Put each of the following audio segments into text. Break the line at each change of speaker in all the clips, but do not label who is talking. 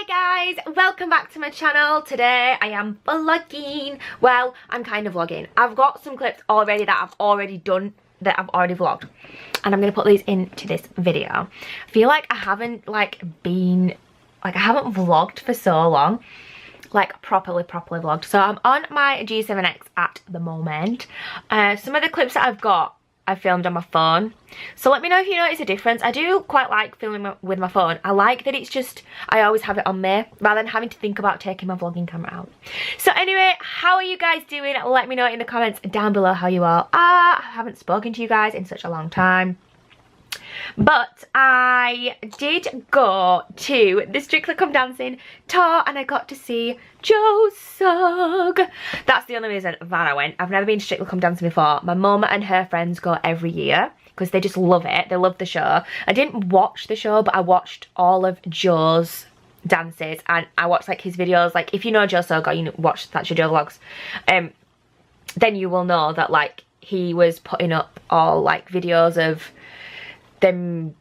Hi guys, welcome back to my channel. Today I am vlogging. Well, I'm kind of vlogging. I've got some clips already that I've already done, that I've already vlogged, and I'm gonna put these into this video. I feel like I haven't I haven't vlogged for so long, like properly vlogged. So I'm on my G7X at the moment. Some of the clips that I've got I filmed on my phone, so let me know if you notice a difference. I do quite like filming with my phone. I like that it's just, I always have it on me rather than having to think about taking my vlogging camera out. So anyway, how are you guys doing? Let me know in the comments down below how you are. I haven't spoken to you guys in such a long time. But I did go to the Strictly Come Dancing tour and I got to see Sugg. That's the only reason that I went. I've never been to Strictly Come Dancing before. My mum and her friends go every year because they just love it. They love the show. I didn't watch the show, but I watched all of Joe's dances and I watched like his videos. Like if you know Joe Sugg or you watch That's Your Joe vlogs, then you will know that like he was putting up all like videos of them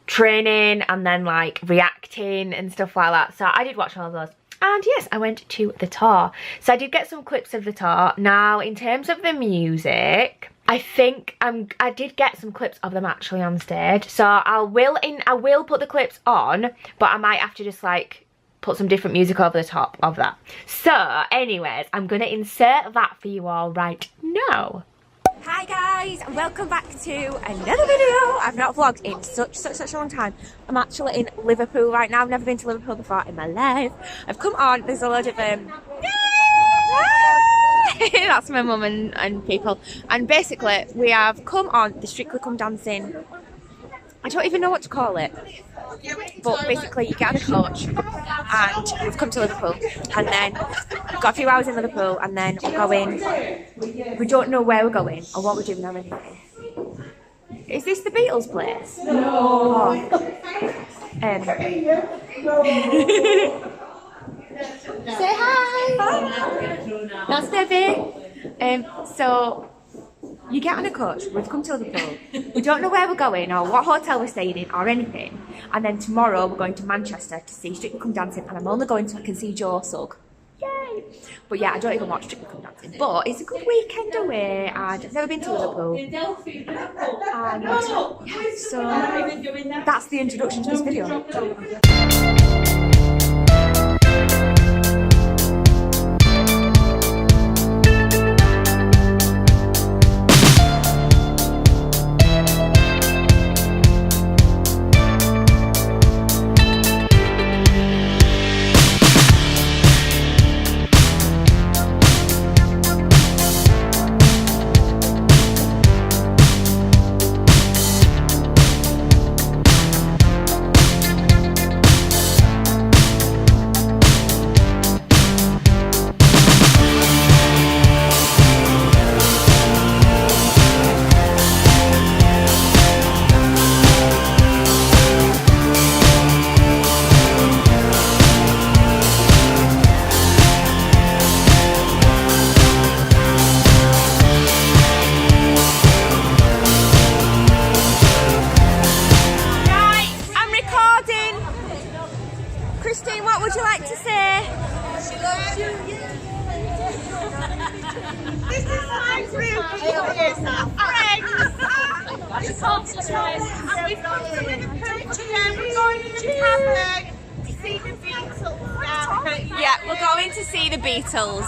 training and then like reacting and stuff like that. So I did watch all of those, and yes, I went to the tour. So I did get some clips of the tour. Now in terms of the music, I think I did get some clips of them actually on stage, so I will put the clips on, but I might have to just like put some different music over the top of that. So anyways, I'm gonna insert that for you all right now. Hi guys, and welcome back to another video. I've not vlogged in such a long time. I'm actually in Liverpool right now. I've never been to Liverpool before in my life. I've come on, there's a load of that's my mum and people, and basically we have come on the Strictly Come Dancing, I don't even know what to call it, but basically you get on a coach and we've come to Liverpool, and then we've got a few hours in Liverpool, and then we're going, we don't know where we're going or what we're doing or anything. Is this the Beatles place? No. Say hi. Hi. That's Debbie. So you get on a coach, we've come to Liverpool, we don't know where we're going or what hotel we're staying in or anything, and then tomorrow we're going to Manchester to see Strictly Come Dancing, and I'm only going so I can see Joe Sugg. Yay! But yeah, I don't even watch Strictly Come Dancing, but it's a good weekend away and I've never been to Liverpool, and yeah, so that's the introduction to this video. What would you like to say? She loves you. This is my group. Friends. And we've come to Liverpool today. We're going to Hamburg to see the Beatles now. Yeah, we're going to see the Beatles.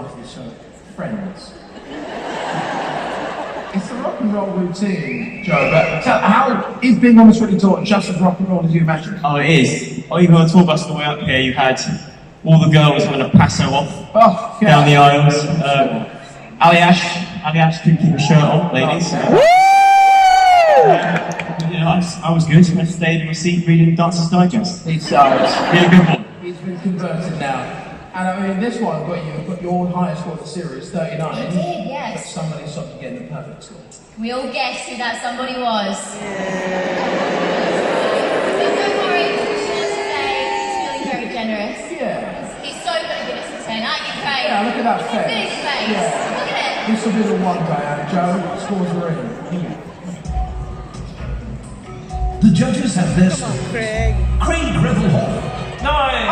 after the show. Friends. It's a rock and roll routine, Joe, but how is being on the 20 tour just as rock and roll as you imagine?
Oh, it is. Oh, even on the tour bus on the way up here, you had all the girls having a passo off down the aisles. Ali Ash couldn't keep her shirt on, ladies. You know, I was good. I stayed in my seat reading Dancer's Digest.
He's
Really good one.
He's been converted now. And I mean, this one got your highest score of the series, 39.
It did, yes.
But somebody stopped you getting the perfect score.
We all guessed who that somebody was. But don't worry, today he's feeling very generous.
Yeah.
He's so good at giving us a 10, aren't you, Craig?
Yeah, look at that face.
Look at his face.
Yeah.
Look at it.
This will be the one, Diane. Joe, scores are in.
The judges have this. Craig Greville Hall.
Nice!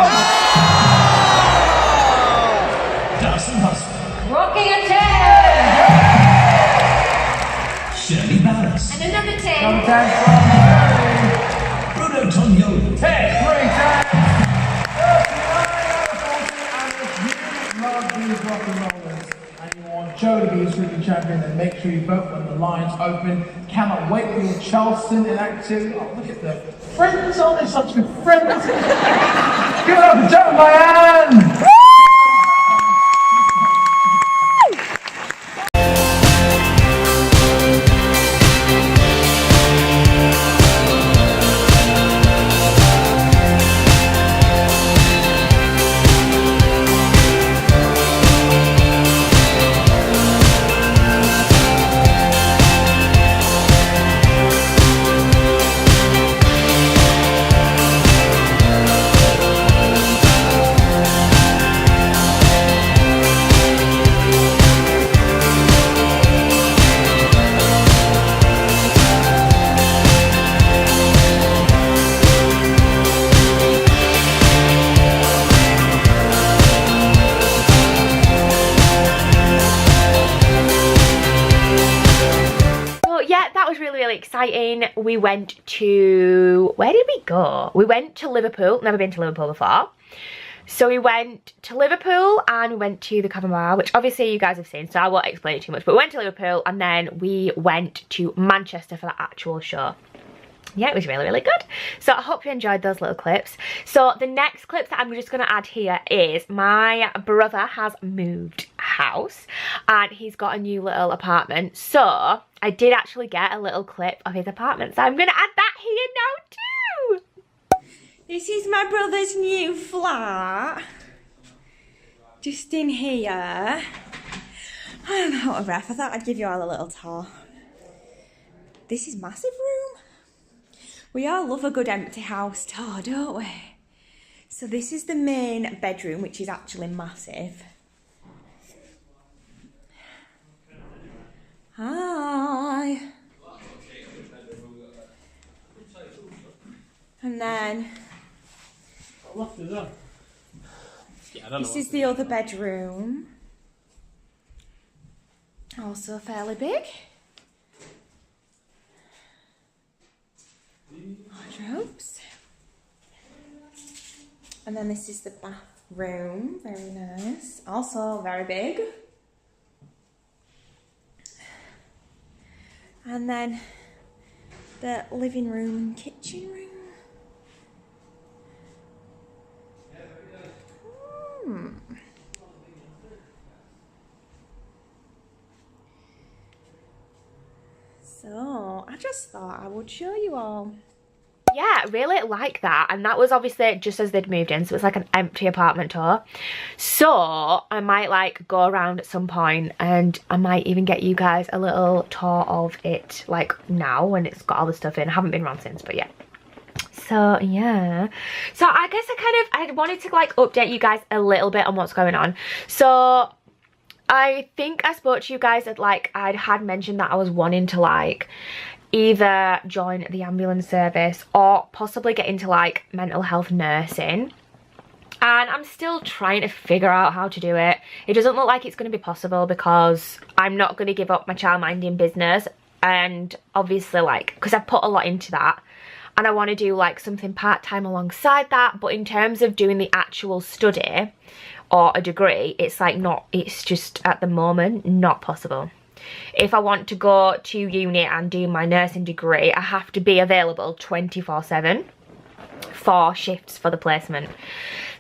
Darcy Husband.
Rocking a 10.
Shirley Ballas.
And another 10.
Number 10 from
Bruno Tognoli.
10. 3 10. 39 out of 40. And if you love these rock and rollers and you want Joe to be a shooting champion, then make sure you vote when the lines open. Cannot wait for your Charleston in Act 2. Oh, look at the friends. Aren't they such good friends? Give it up for Joe, man!
Really exciting. We went to, where did we go? We went to Liverpool. Never been to Liverpool before. So we went to Liverpool and we went to the Cavern Bar, which obviously you guys have seen, so I won't explain it too much. But we went to Liverpool and then we went to Manchester for the actual show. Yeah, it was really, really good. So I hope you enjoyed those little clips. So the next clip that I'm just going to add here is my brother has moved house and he's got a new little apartment. So I did actually get a little clip of his apartment. So I'm going to add that here now too.
This is my brother's new flat. Just in here. I'm out of breath. I thought I'd give you all a little tour. This is massive room. We all love a good empty house tour, don't we? So this is the main bedroom, which is actually massive. Hi. And then this is the other bedroom. Also fairly big. Wardrobes. And then this is the bathroom, very nice. Also very big. And then the living room and kitchen room. So I just thought I would show you all.
Yeah, really like that. And that was obviously just as they'd moved in, so it's like an empty apartment tour. So I might like go around at some point and I might even get you guys a little tour of it like now when it's got all the stuff in. I haven't been around since, but yeah. So yeah, so I guess I wanted to like update you guys a little bit on what's going on. So I think I spoke to you guys that like I had mentioned that I was wanting to like either join the ambulance service or possibly get into like mental health nursing, and I'm still trying to figure out how to do it. It doesn't look like it's going to be possible because I'm not going to give up my childminding business, and obviously like because I've put a lot into that and I want to do like something part-time alongside that. But in terms of doing the actual study, or a degree, it's like not, it's just at the moment not possible. If I want to go to uni and do my nursing degree, I have to be available 24/7 for shifts for the placement.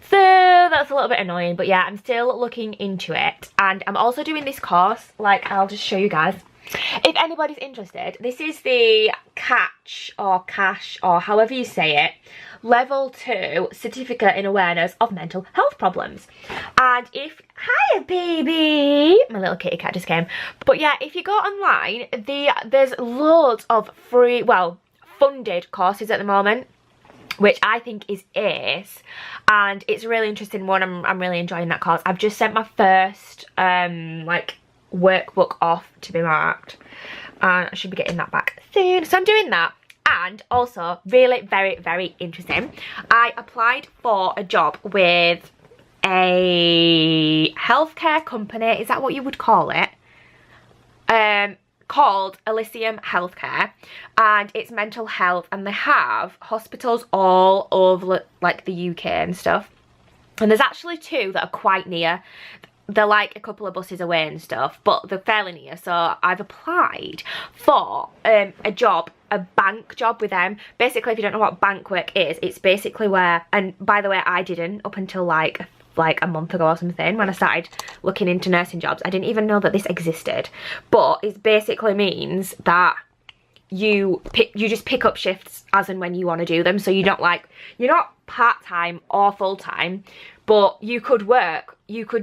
So that's a little bit annoying, but yeah, I'm still looking into it. And I'm also doing this course, like I'll just show you guys. If anybody's interested, this is the CACH or CASH or however you say it, Level 2 Certificate in Awareness of Mental Health Problems. And if, hiya baby, my little kitty cat just came. But yeah, if you go online, there's loads of free, well, funded courses at the moment, which I think is ace, and it's a really interesting one. I'm really enjoying that course. I've just sent my first like workbook off to be marked, and I should be getting that back soon, so I'm doing that. And also really very interesting, I applied for a job with a healthcare company, is that what you would call it, called Elysium Healthcare, and it's mental health, and they have hospitals all over like the UK and stuff, and there's actually 2 that are quite near. They're like a couple of buses away and stuff, but they're fairly near. So I've applied for a job, a bank job with them. Basically, if you don't know what bank work is, it's basically where, and by the way, I didn't up until like a month ago or something, when I started looking into nursing jobs. I didn't even know that this existed, but it basically means that you just pick up shifts as and when you want to do them. So you don't like, you're not part-time or full-time, but you could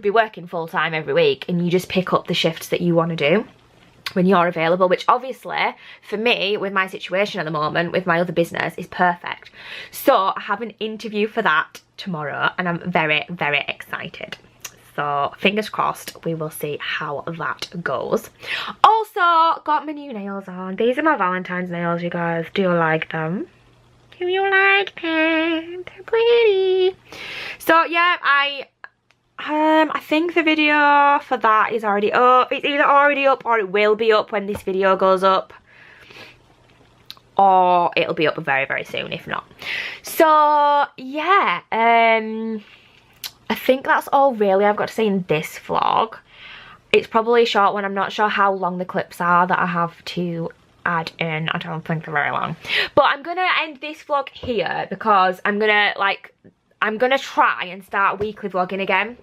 be working full-time every week, and you just pick up the shifts that you want to do when you're available, which obviously for me, with my situation at the moment with my other business, is perfect. So I have an interview for that tomorrow, and I'm very excited. So fingers crossed, we will see how that goes. Also got my new nails on. These are my Valentine's nails, you guys. Do you like them? Do you like them? They're pretty. So yeah, I think the video for that is already up. It's either already up or it will be up when this video goes up, or it'll be up very soon if not. So yeah, I think that's all really I've got to say in this vlog. It's probably a short one. I'm not sure how long the clips are that I have to add in. I don't think they're very long, but I'm gonna end this vlog here because I'm gonna try and start weekly vlogging again.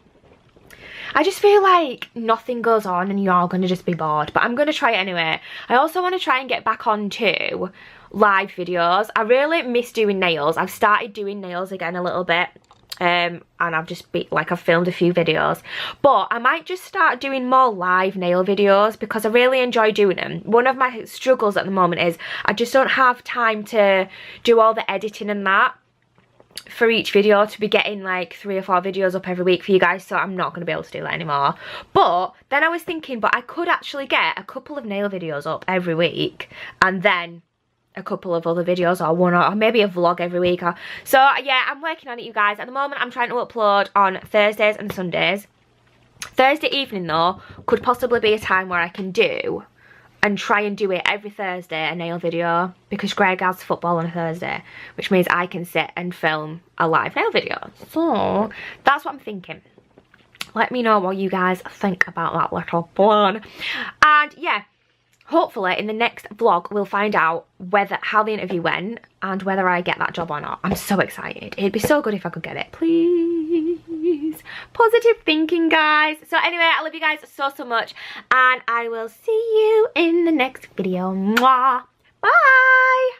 I just feel like nothing goes on and you're gonna just be bored, but I'm gonna try it anyway. I also want to try and get back onto live videos. I really miss doing nails. I've started doing nails again a little bit, and I've just I've filmed a few videos, but I might just start doing more live nail videos because I really enjoy doing them. One of my struggles at the moment is I just don't have time to do all the editing and that for each video, to be getting like 3 or 4 videos up every week for you guys, so I'm not going to be able to do that anymore. But then I was thinking, but I could actually get a couple of nail videos up every week, and then a couple of other videos, or one, or maybe a vlog every week. So yeah, I'm working on it, you guys. At the moment I'm trying to upload on Thursdays and Sundays. Thursday evening though could possibly be a time where I can do and try and do it every Thursday, a nail video, because Greg has football on a Thursday, which means I can sit and film a live nail video. So that's what I'm thinking. Let me know what you guys think about that little plan. And yeah, hopefully in the next vlog we'll find out how the interview went and whether I get that job or not. I'm so excited. It'd be so good if I could get it, please. Positive thinking, guys. So anyway, I love you guys so much, and I will see you in the next video. Mwah. Bye.